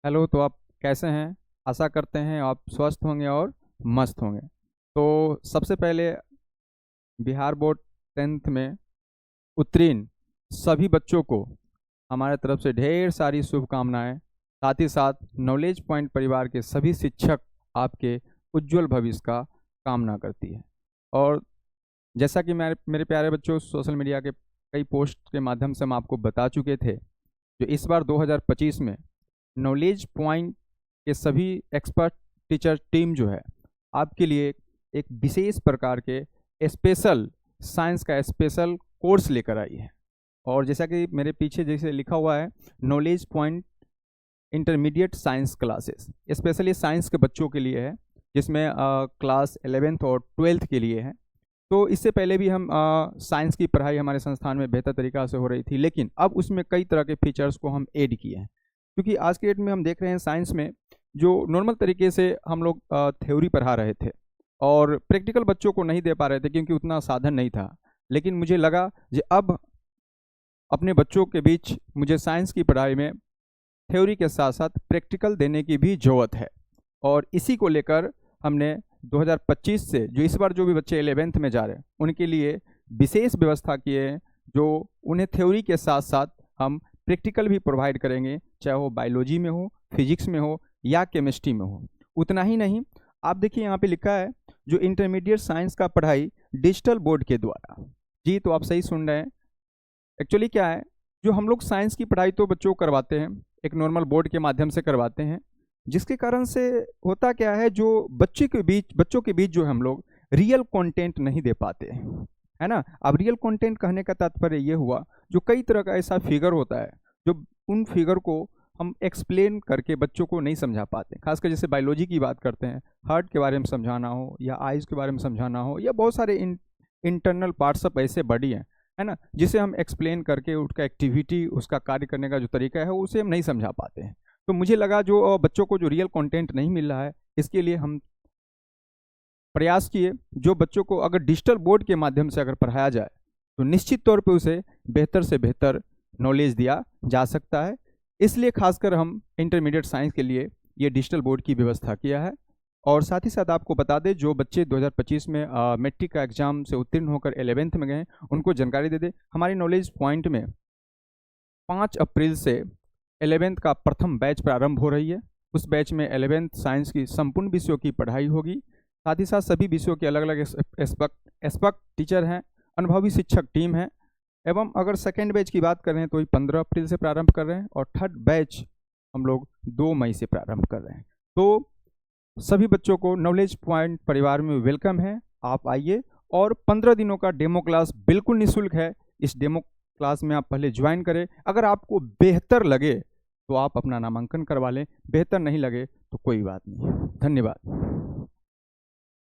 Hello. तो आप कैसे हैं? आशा करते हैं आप स्वस्थ होंगे और मस्त होंगे। तो सबसे पहले बिहार बोर्ड 10th में उत्तीर्ण सभी बच्चों को हमारे तरफ से ढेर सारी शुभकामनाएं। साथ ही साथ नॉलेज पॉइंट परिवार के सभी शिक्षक आपके उज्जवल भविष्य का कामना करती है। और जैसा कि मेरे प्यारे बच्चों, सोशल मीडिया के कई पोस्ट के माध्यम से हम आपको बता चुके थे, जो इस बार 2025 में नॉलेज पॉइंट के सभी एक्सपर्ट टीचर टीम जो है आपके लिए एक विशेष प्रकार के स्पेशल साइंस का स्पेशल कोर्स लेकर आई है। और जैसा कि मेरे पीछे जैसे लिखा हुआ है, knowledge point intermediate science classes specially science के बच्चों के लिए है, जिसमें क्लास 11th और 12th के लिए है। तो इससे पहले भी हम साइंस की पढ़ाई हमारे संस्थान में बेहतर तरीक़ा से हो रही थी, लेकिन अब उसमें कई तरह के फीचर्स को हम ऐड किए हैं। क्योंकि आज के डेट में हम देख रहे हैं साइंस में जो नॉर्मल तरीके से हम लोग थ्योरी पढ़ा रहे थे और प्रैक्टिकल बच्चों को नहीं दे पा रहे थे, क्योंकि उतना साधन नहीं था। लेकिन मुझे लगा कि अब अपने बच्चों के बीच मुझे साइंस की पढ़ाई में थ्योरी के साथ साथ प्रैक्टिकल देने की भी ज़रूरत है। और इसी को लेकर हमने 2025 से जो इस बार जो भी बच्चे 11th में जा रहे हैं उनके लिए विशेष व्यवस्था किए हैं, जो उन्हें थ्योरी के साथ साथ हम प्रैक्टिकल भी प्रोवाइड करेंगे, चाहे वो बायोलॉजी में हो, फिजिक्स में हो या केमिस्ट्री में हो। उतना ही नहीं, आप देखिए यहाँ पे लिखा है जो इंटरमीडिएट साइंस का पढ़ाई डिजिटल बोर्ड के द्वारा। जी, तो आप सही सुन रहे हैं। एक्चुअली क्या है, जो हम लोग साइंस की पढ़ाई तो बच्चों को करवाते हैं, एक नॉर्मल बोर्ड के माध्यम से करवाते हैं, जिसके कारण से होता क्या है, जो बच्चों के बीच जो हम लोग रियल कंटेंट नहीं दे पाते, है ना। अब रियल कंटेंट कहने का तात्पर्य ये हुआ, जो कई तरह का ऐसा फिगर होता है जो उन फिगर को हम एक्सप्लेन करके बच्चों को नहीं समझा पाते। खासकर जैसे बायोलॉजी की बात करते हैं, हार्ट के बारे में समझाना हो या आइज़ के बारे में समझाना हो, या बहुत सारे इंटरनल पार्ट्स ऑफ ऐसे बॉडी हैं, है ना, जिसे हम एक्सप्लेन करके उसका एक्टिविटी, उसका कार्य करने का जो तरीका है उसे हम नहीं समझा पाते हैं। तो मुझे लगा जो बच्चों को जो रियल कंटेंट नहीं मिल रहा है, इसके लिए हम प्रयास किए, जो बच्चों को अगर डिजिटल बोर्ड के माध्यम से अगर पढ़ाया जाए तो निश्चित तौर पे उसे बेहतर से बेहतर नॉलेज दिया जा सकता है। इसलिए खासकर हम इंटरमीडिएट साइंस के लिए ये डिजिटल बोर्ड की व्यवस्था किया है। और साथ ही साथ आपको बता दें, जो बच्चे 2025 में मैट्रिक का एग्जाम से उत्तीर्ण होकर 11th में गए, उनको जानकारी दे दें, हमारी नॉलेज पॉइंट में 5 अप्रैल से 11th का प्रथम बैच प्रारंभ हो रही है। उस बैच में 11th साइंस की संपूर्ण विषयों की पढ़ाई होगी। साथ ही साथ सभी विषयों के अलग अलग एक्सपर्ट टीचर हैं, अनुभवी शिक्षक टीम है। एवं अगर सेकेंड बैच की बात करें तो 15 अप्रैल से प्रारंभ कर रहे हैं, और थर्ड बैच हम लोग 2 मई से प्रारंभ कर रहे हैं। तो सभी बच्चों को नॉलेज पॉइंट परिवार में वेलकम है। आप आइए, और 15 दिनों का डेमो क्लास बिल्कुल निःशुल्क है। इस डेमो क्लास में आप पहले ज्वाइन करें। अगर आपको बेहतर लगे तो आप अपना नामांकन करवा लें, बेहतर नहीं लगे तो कोई बात नहीं। धन्यवाद।